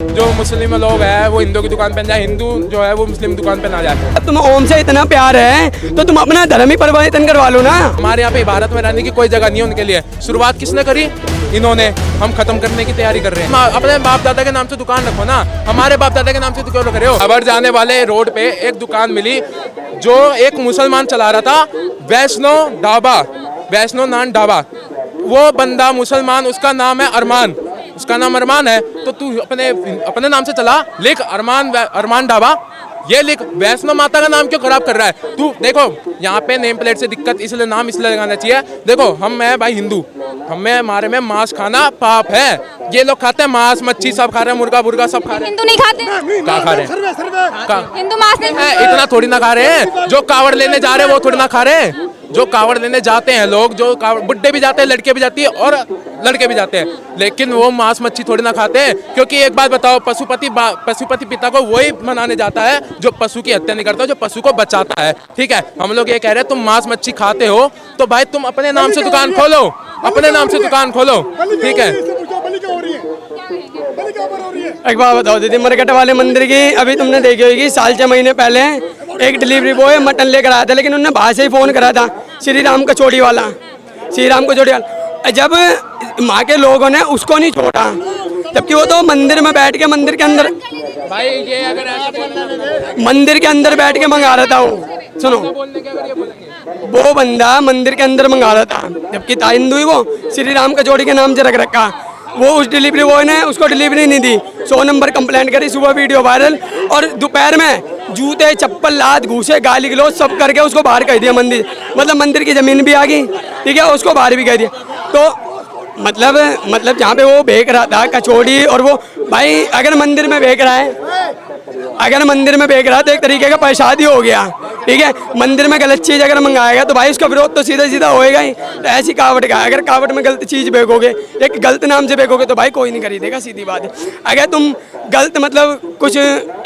जो मुस्लिम लोग हैं वो हिंदू की दुकान पे जाए, हिंदू जो है वो मुस्लिम दुकान पे ना जाए। अब तुम ओम से इतना प्यार है तो तुम अपना धर्म ही परिवर्तन करवा लो ना। हमारे यहाँ पे भारत में रहने की कोई जगह नहीं है उनके लिए। शुरुआत किसने करी? इन्होंने। हम खत्म करने की तैयारी कर रहे हैं। अपने बाप दादा के नाम से दुकान रखो ना, हमारे बाप दादा के नाम से क्यों रख रहे हो? खबर जाने वाले रोड पे एक दुकान मिली जो एक मुसलमान चला रहा था, वैष्णो ढाबा, वैष्णो नान ढाबा। वो बंदा मुसलमान, उसका नाम है अरमान, उसका नाम अरमान है। तो तू अपने नाम से चला, लिख अरमान ढाबा, ये लिख। वैष्णो माता का नाम क्यों खराब कर रहा है तू? देखो यहाँ पे नेम प्लेट से दिक्कत इसलिए नाम इसलिए लगाना चाहिए। देखो हम है भाई हिंदू, हमें हमारे में मांस खाना पाप है। ये लोग खाते हैं मांस मच्छी, सब खा रहे हैं, मुर्गा बुर्गा सब खा रहे हैं। हिंदू नहीं खाते? क्या खा रहे हैं? हिंदू मांस नहीं खाते? इतना थोड़ी ना खा रहे हैं। जो कावड़ लेने जा रहे हैं वो थोड़ी ना खा रहे हैं। जो कावड़ लेने जाते हैं लोग, जो बुड्ढे भी जाते हैं, लड़के भी जाती है और लड़के भी जाते हैं, लेकिन वो मांस मच्छी थोड़ी ना खाते हैं। क्योंकि एक बात बताओ, पशुपति पिता को वही मनाने जाता है जो पशु की हत्या नहीं करता, जो पशु को बचाता है। ठीक है, हम लोग ये कह रहे हैं तुम मांस मच्छी खाते हो तो भाई तुम अपने नाम से दुकान खोलो, अपने नाम से दुकान खोलो। ठीक है, एक बात बताओ दीदी, मरकट वाले मंदिर की अभी तुमने देखी होगी, साल 6 महीने पहले एक डिलीवरी बॉय मटन लेकर आया था, लेकिन उन्होंने बाहर से ही फोन करा था, श्री राम कचौड़ी वाला, श्री राम कचौड़ी वाला। जब माँ के लोगों ने उसको नहीं छोड़ा, जबकि वो तो मंदिर में बैठ के मंदिर के अंदर भाई ये अगर ऐसा मंदिर के अंदर बैठ के मंगा रहा था। वो सुनो, वो बंदा मंदिर के अंदर मंगा रहा था, जबकि था हिंदू ही, वो श्री राम कचौड़ी के नाम से रख रखा। वो उस डिलीवरी बॉय ने उसको डिलीवरी नहीं दी, 100 नंबर कंप्लेंट करी, सुबह वीडियो वायरल, और दोपहर में जूते चप्पल लात घूसे गाली गलौज सब करके उसको बाहर कर दिया मंदिर, मतलब मंदिर की ज़मीन भी आ गई, ठीक है, उसको बाहर भी कर दिया। तो मतलब जहाँ पे वो बेच रहा था कचौड़ी, और वो भाई अगर मंदिर में बेच रहा है, अगर मंदिर में बेच रहा है तो एक तरीके का प्रसाद ही हो गया, ठीक है। मंदिर में गलत चीज़ अगर मंगाएगा तो भाई उसका विरोध तो सीधा सीधा होएगा ही। तो ऐसी कावड़ का, अगर कावड़ में गलत चीज़ बेचोगे, एक गलत नाम से बेचोगे तो भाई कोई नहीं खरीदेगा, सीधी बात है। अगर तुम गलत मतलब कुछ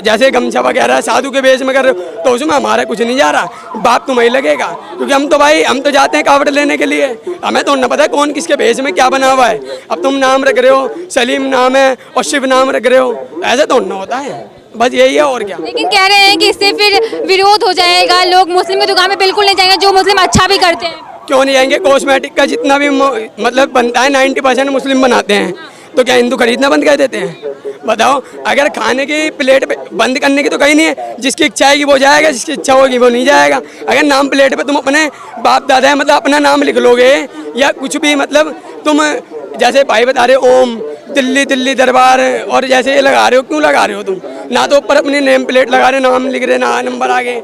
जैसे गमछा वगैरह साधु के बेच में कर रहे हो तो उसमें हमारा कुछ नहीं जा रहा, बाप तुम्हें लगेगा, क्योंकि हम तो भाई हम तो जाते हैं कावड़ लेने के लिए, हमें तो न पता है कौन किसके भेष में क्या बना हुआ है। अब तुम नाम रख रहे हो, सलीम नाम है और शिव नाम रख रहे हो, ऐसा तो न होता है, बस यही है और क्या। लेकिन कह रहे हैं कि इससे फिर विरोध हो जाएगा, लोग मुस्लिम की दुकान में बिल्कुल नहीं जाएंगे, जो मुस्लिम अच्छा भी करते हैं। क्यों नहीं जाएंगे? कॉस्मेटिक का जितना भी मतलब बनता है 90% मुस्लिम बनाते हैं, तो क्या हिंदू खरीदना बंद कर देते हैं? बताओ, अगर खाने की प्लेट बंद करने की तो कहीं नहीं है, जिसकी इच्छा है कि वो जाएगा, जिसकी इच्छा होगी वो नहीं जाएगा। अगर नाम प्लेट पे तुम अपने बाप दादा है मतलब अपना नाम लिख लोगे, या कुछ भी मतलब तुम जैसे भाई बता रहे ओम दिल्ली दरबार, और जैसे ये लगा रहे हो, क्यों लगा रहे हो तुम? ना तो ऊपर अपनी नेम प्लेट लगा रहे, नाम लिख रहे, ना नंबर आगे,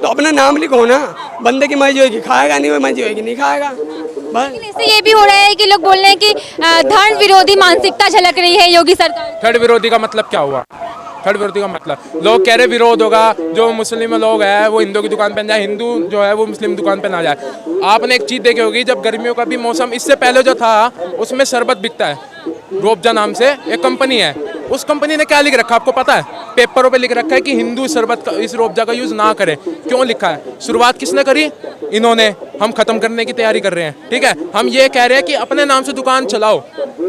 तो अपना नाम लिखो ना। बंदे की मर्जी होगी खाएगा, नहीं मर्जी होगी नहीं खाएगा, बस। इससे ये भी हो रहा है कि लोग बोल रहे हैं कि धर्म विरोधी मानसिकता झलक रही है योगी सरकार। थर्ड विरोधी का मतलब क्या हुआ? थर्ड विरोधी का मतलब लोग कह रहे विरोध होगा, जो मुस्लिम लोग हैं वो हिंदू की दुकान पे जाए, हिंदू जो है वो मुस्लिम दुकान पे ना जाए। आपने एक चीज़ देखी होगी, जब गर्मियों का भी मौसम, इससे पहले जो था उसमें शरबत बिकता है, रूअफ़ज़ा नाम से एक कंपनी है, उस कंपनी ने क्या लिख रखा आपको पता है? पेपरों पे लिख रखा है कि हिंदू शरबत का, इस रूअफ़ज़ा का यूज़ ना करें। क्यों लिखा है? शुरुआत किसने करी? इन्होंने। हम खत्म करने की तैयारी कर रहे हैं, ठीक है। हम ये कह रहे हैं कि अपने नाम से दुकान चलाओ।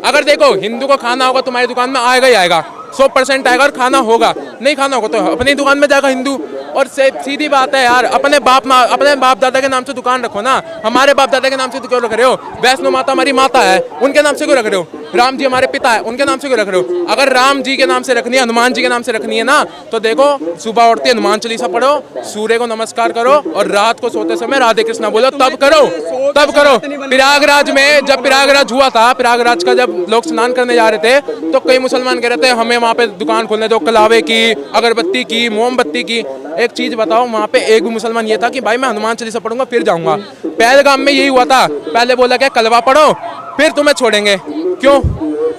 अगर देखो हिंदू को खाना होगा तुम्हारी दुकान में आएगा ही आएगा, 100% आएगा, और खाना होगा, नहीं खाना होगा तो अपनी दुकान में जाएगा हिंदू। और सीधी बात है यार, अपने बाप दादा के नाम से दुकान रखो ना, हमारे बाप दादा के नाम से तो क्यों रख रहे हो? वैष्णो माता हमारी माता है, उनके नाम से क्यों रख रहे हो? राम जी हमारे पिता है, उनके नाम से क्यों रख रहे हो? अगर राम जी के नाम से रखनी है, हनुमान जी के नाम से रखनी है ना, तो देखो सुबह उठते हनुमान चालीसा पढ़ो, सूर्य को नमस्कार करो, और रात को सोते समय राधे कृष्णा बोलो, तब करो, तब करो। प्रयागराज में जब प्रयागराज हुआ था, प्रयागराज का जब लोग स्नान करने जा रहे थे, तो कई मुसलमान कह रहे थे हमें वहाँ पे दुकान खोलने दो, कलावे की, अगरबत्ती की, मोमबत्ती की। एक चीज बताओ, वहाँ पे एक भी मुसलमान ये था कि भाई मैं हनुमान चालीसा पढ़ूंगा फिर जाऊंगा? पहलगाम में यही हुआ था, पहले बोला क्या कलवा पढ़ो फिर तुम्हें छोड़ेंगे। क्यों?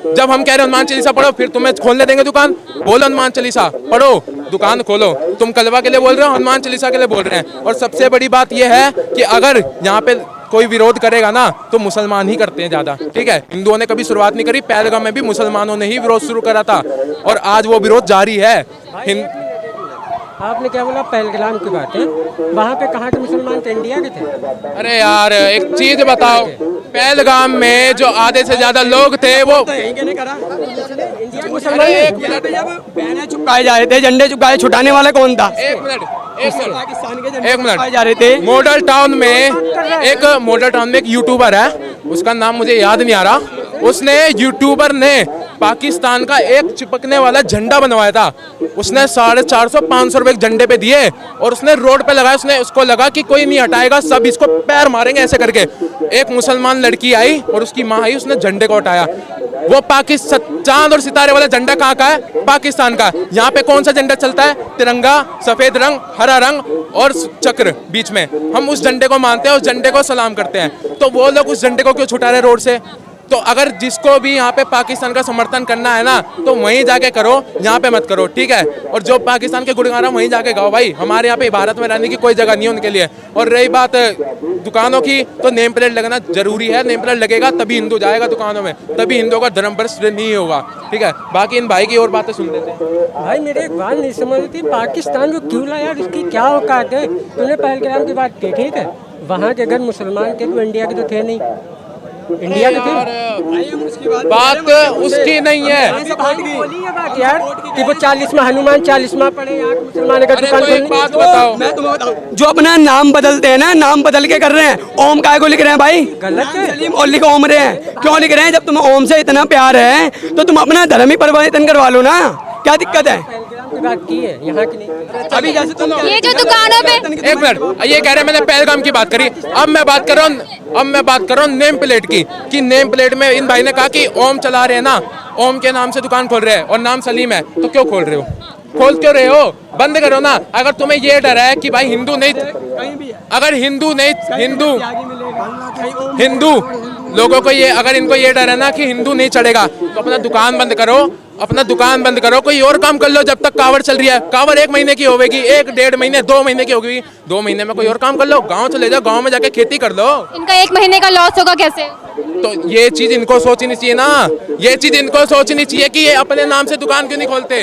जब हम कह रहे हनुमान चालीसा पढ़ो फिर तुम्हें खोलने देंगे दुकान? बोलो हनुमान चालीसा पढ़ो, दुकान खोलो। तुम कलवा के लिए बोल रहे हो, हनुमान चालीसा के लिए बोल रहे हैं। और सबसे बड़ी बात यह है कि अगर यहाँ पे कोई विरोध करेगा ना तो मुसलमान ही करते हैं ज़्यादा, ठीक है। हिंदुओं ने कभी शुरुआत नहीं करी, पहलगाम में भी मुसलमानों ने ही विरोध शुरू करा था, और आज वो विरोध जारी है। आपने क्या बोला? पहलगाम की बात है, वहाँ पे कहाँ के मुसलमान थे? इंडिया के थे? अरे यार एक चीज बताओ, पहलगाम में जो आधे से ज्यादा लोग थे वो मुसलमान अरे नहीं। एक मिनट, जब बैनर चिपकाए जा रहे थे, झंडे चिपकाए, छुटाने वाला कौन था? एक मिनट, एक मिनट, पाकिस्तान के एक झंडे चिपकाए जा मिनट। रहे थे। मॉडल टाउन में एक यूट्यूबर है, उसका नाम मुझे याद नहीं आ रहा। उसने यूट्यूबर ने पाकिस्तान का एक चिपकने वाला झंडा बनवाया था। उसने 450-500 रुपए झंडे पे दिए और उसने रोड पे लगाया। उसने उसको लगा कि कोई नहीं हटाएगा, सब इसको पैर मारेंगे ऐसे करके। एक मुसलमान लड़की आई और उसकी माँ आई, उसने झंडे को हटाया। वो पाकिस्तान चांद और सितारे वाला झंडा कहाँ का है? पाकिस्तान का। यहाँ पे कौन सा झंडा चलता है? तिरंगा, सफेद रंग, हरा रंग और चक्र बीच में। हम उस झंडे को मानते हैं, उस झंडे को सलाम करते हैं। तो वो लोग उस झंडे को क्यों छुटा रहे रोड से? तो अगर जिसको भी यहाँ पे पाकिस्तान का समर्थन करना है ना, तो वहीं जाके करो, यहाँ पे मत करो, ठीक है? और जो पाकिस्तान के गुण गा रहा है वहीं जाके गाओ भाई। हमारे यहाँ पे भारत में रहने की कोई जगह नहीं है उनके लिए। और रही बात दुकानों की, तो नेम प्लेट लगना जरूरी है। नेम प्लेट लगेगा तभी हिंदू जाएगा दुकानों में, तभी हिंदुओं का धर्म भ्रष्ट नहीं होगा, ठीक है? बाकी इन भाई की और बातें सुन लेते हैं। भाई मेरे एक बात नहीं समझ रही थी, पाकिस्तान को क्यों लाया, उसकी क्या औकात है? तूने पहलगाम की बात की, ठीक है, वहाँ के अगर मुसलमान थे तो इंडिया के तो थे नहीं, इंडिया के थे। बात उसकी नहीं है। बोली है बात यार कि वो 40वां हनुमान 40वां पढ़े, यहाँ के मुसलमान अगर अरे दुकान तो एक खोलनी- बात बताओ, मैं तुम्हें बताऊं, जो अपना नाम बदलते हैं ना, नाम बदल के कर रहे हैं। ओम काय को लिख रहे हैं भाई? गलत है। सलीम और लिख ओम रहे हैं। क्यों लिख रहे हैं? जब तुम्हें ओम से इतना प्यार है तो तुम अपना धर्म ही परिवर्तन करवा लो ना, क्या दिक्कत है? पहलगाम की बात की है, यहाँ की नहीं। अभी जैसे तुम ये जो दुकानों पे एक मिनट, ये कह रहे हैं मैंने पहलगाम की बात करी। अब मैं बात कर रहा हूँ नेम प्लेट की, कि नेम प्लेट में इन भाई ने कहा कि ओम चला रहे हैं ना, ओम के नाम से दुकान खोल रहे हैं और नाम सलीम है, तो क्यों खोल रहे हो? खोल क्यों रहे हो? बंद करो ना। अगर तुम्हें ये डर है कि भाई हिंदू नहीं, अगर हिंदू लोगों को ये, अगर इनको ये डर है ना कि हिंदू नहीं चढ़ेगा, तो अपना दुकान बंद करो, अपना दुकान बंद करो, कोई और काम कर लो। जब तक कावड़ चल रही है, कावड़ 1 महीने की होगी, 1-1.5 महीने, 2 महीने की होगी, 2 महीने में कोई और काम कर लो, गांव चले जाओ, गांव में जाके खेती कर लो। इनका 1 महीने का लॉस होगा कैसे? तो ये चीज इनको सोचनी चाहिए ना, ये चीज इनको सोचनी चाहिए कि ये अपने नाम से दुकान क्यों नहीं खोलते।